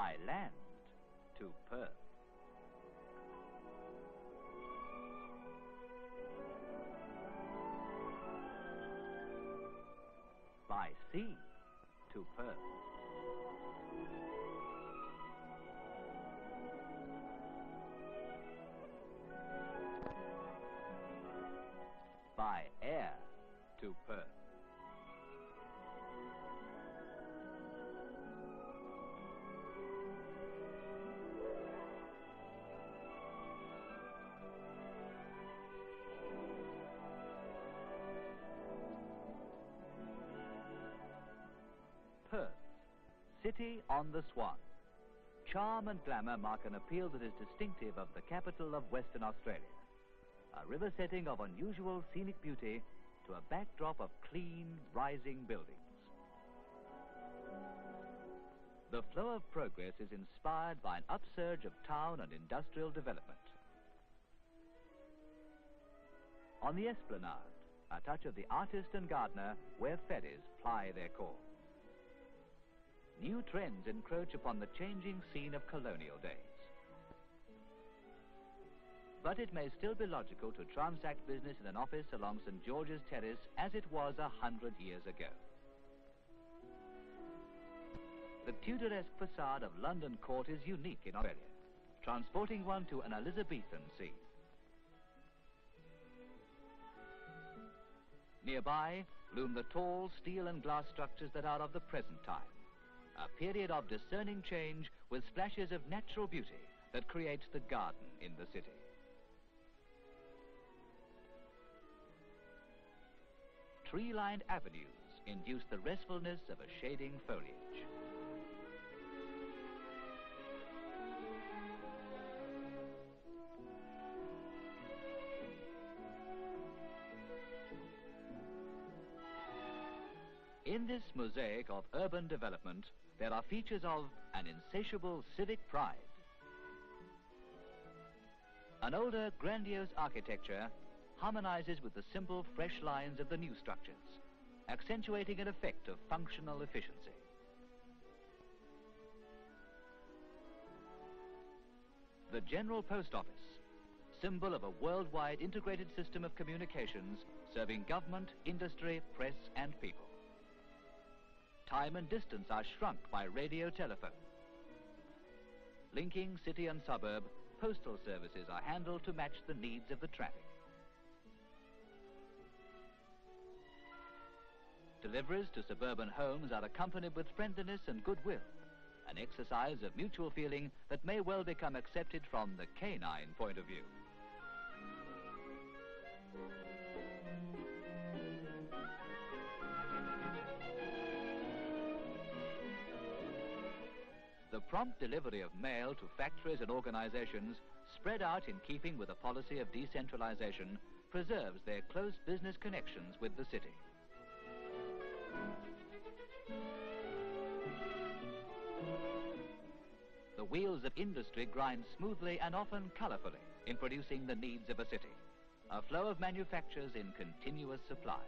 By land to Perth. By sea to Perth. By air to Perth. Perth, city on the Swan. Charm and glamour mark an appeal that is distinctive of the capital of Western Australia. A river setting of unusual scenic beauty to a backdrop of clean, rising buildings. The flow of progress is inspired by an upsurge of town and industrial development. On the esplanade, a touch of the artist and gardener where ferries ply their call. New trends encroach upon the changing scene of colonial days. But it may still be logical to transact business in an office along St. George's Terrace as it was 100 years ago. The Tudoresque facade of London Court is unique in Australia, transporting one to an Elizabethan scene. Nearby loom the tall steel and glass structures that are of the present time, a period of discerning change with splashes of natural beauty that creates the garden in the city. Tree-lined avenues induce the restfulness of a shading foliage. In this mosaic of urban development, there are features of an insatiable civic pride. An older, grandiose architecture harmonizes with the simple, fresh lines of the new structures, accentuating an effect of functional efficiency. The General Post Office, symbol of a worldwide integrated system of communications serving government, industry, press and people. Time and distance are shrunk by radio telephone. Linking city and suburb, postal services are handled to match the needs of the traffic. Deliveries to suburban homes are accompanied with friendliness and goodwill, an exercise of mutual feeling that may well become accepted from the canine point of view. The prompt delivery of mail to factories and organizations, spread out in keeping with a policy of decentralization, preserves their close business connections with the city. The wheels of industry grind smoothly and often colorfully in producing the needs of a city. A flow of manufactures in continuous supply.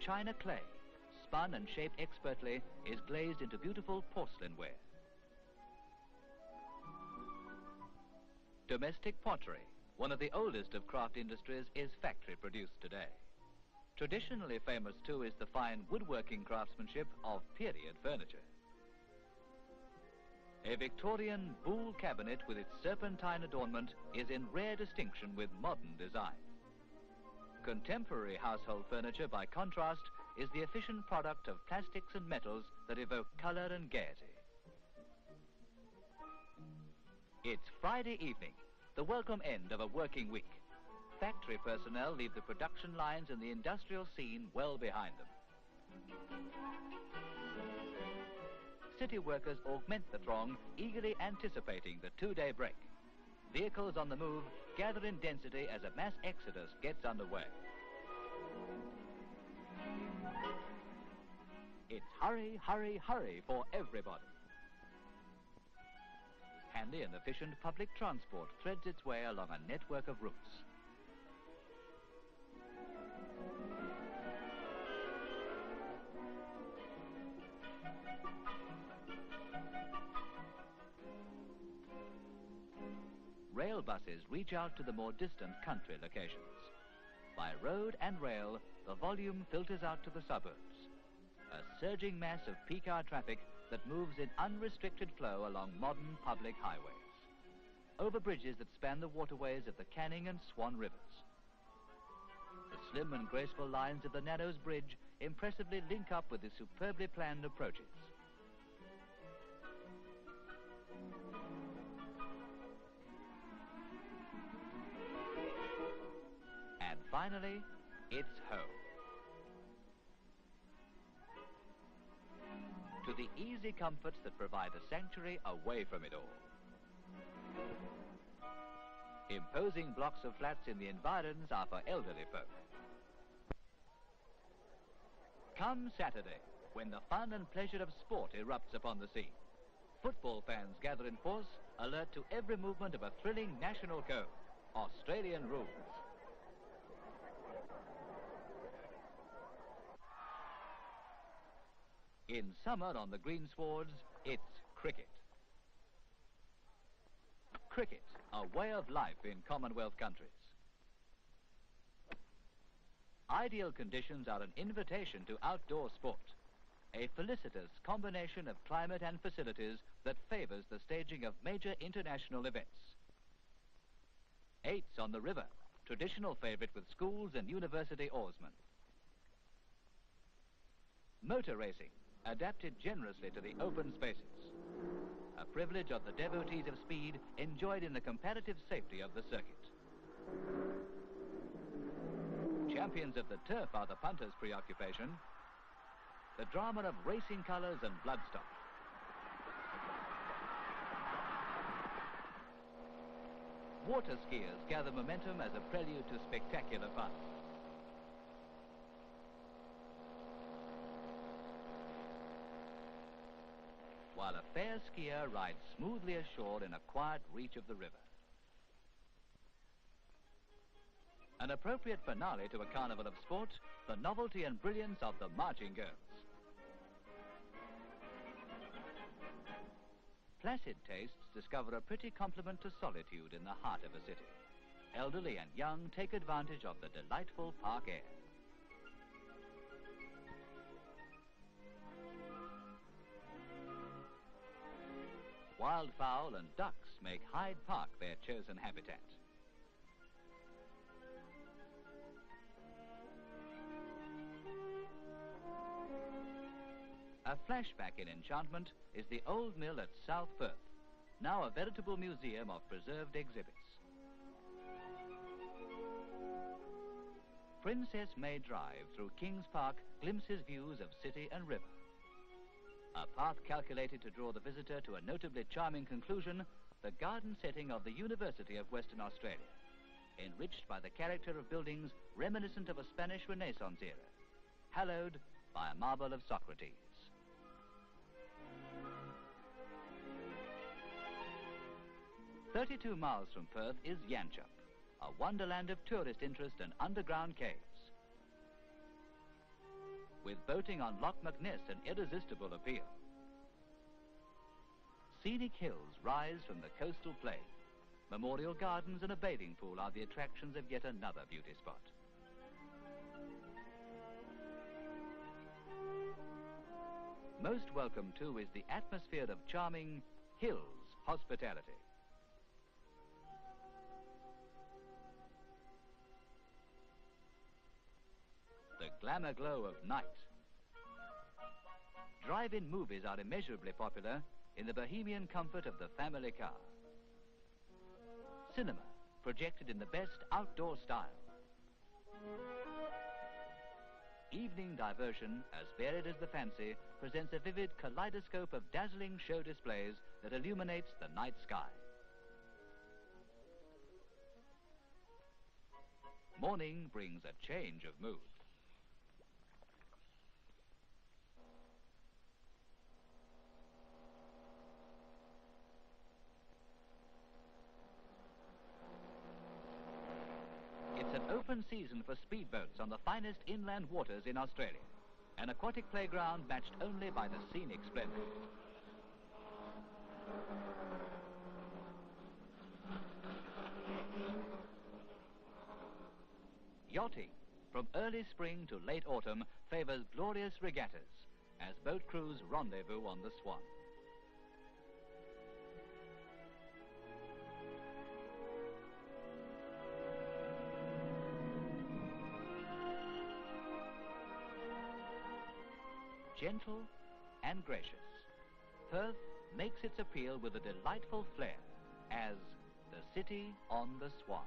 China clay, spun and shaped expertly, is glazed into beautiful porcelain ware. Domestic pottery, one of the oldest of craft industries, is factory produced today. Traditionally famous too is the fine woodworking craftsmanship of period furniture. A Victorian buhl cabinet with its serpentine adornment is in rare distinction with modern design. Contemporary household furniture, by contrast, is the efficient product of plastics and metals that evoke color and gaiety. It's Friday evening, the welcome end of a working week. Factory personnel leave the production lines and the industrial scene well behind them. City workers augment the throng, eagerly anticipating the two-day break. Vehicles on the move gather in density as a mass exodus gets underway. It's hurry, hurry, hurry for everybody. Handy and efficient public transport threads its way along a network of routes. rail buses reach out to the more distant country locations. By road and rail, the volume filters out to the suburbs, a surging mass of peak hour traffic that moves in unrestricted flow along modern public highways, over bridges that span the waterways of the Canning and Swan rivers. The slim and graceful lines of the Narrows Bridge impressively link up with the superbly planned approaches. And finally, it's home. To the easy comforts that provide a sanctuary away from it all. Imposing blocks of flats in the environs are for elderly folk. Come Saturday, when the fun and pleasure of sport erupts upon the scene. Football fans gather in force, alert to every movement of a thrilling national code, Australian rules. In summer on the green swards, it's cricket. Cricket, a way of life in Commonwealth countries. Ideal conditions are an invitation to outdoor sport, a felicitous combination of climate and facilities that favours the staging of major international events. Eights on the river, traditional favourite with schools and university oarsmen. Motor racing, adapted generously to the open spaces. A privilege of the devotees of speed enjoyed in the comparative safety of the circuit. Champions of the turf are the punter's preoccupation. The drama of racing colours and bloodstock. Water skiers gather momentum as a prelude to spectacular fun. While a fair skier rides smoothly ashore in a quiet reach of the river. An appropriate finale to a carnival of sport, the novelty and brilliance of the marching girls. Placid tastes discover a pretty complement to solitude in the heart of a city. Elderly and young take advantage of the delightful park air. Wildfowl and ducks make Hyde Park their chosen habitat. A flashback in enchantment is the old mill at South Perth, now a veritable museum of preserved exhibits. Princess May Drive through Kings Park glimpses views of city and river. A path calculated to draw the visitor to a notably charming conclusion, the garden setting of the University of Western Australia, enriched by the character of buildings reminiscent of a Spanish Renaissance era, hallowed by a marble of Socrates. "32 miles from Perth is Yanchep, a wonderland of tourist interest and underground caves. With boating on Loch McNess an irresistible appeal. Scenic hills rise from the coastal plain. Memorial gardens and a bathing pool are the attractions of yet another beauty spot. Most welcome, too, is the atmosphere of charming hills hospitality. The glamour glow of night. Drive-in movies are immeasurably popular in the bohemian comfort of the family car. Cinema, projected in the best outdoor style. Evening diversion, as varied as the fancy, presents a vivid kaleidoscope of dazzling show displays that illuminates the night sky. Morning brings a change of mood. It's an open season for speedboats on the finest inland waters in Australia. An aquatic playground matched only by the scenic splendor. Yachting, from early spring to late autumn, favors glorious regattas as boat crews rendezvous on the Swan. Gentle and gracious, Perth makes its appeal with a delightful flair as the city on the Swan.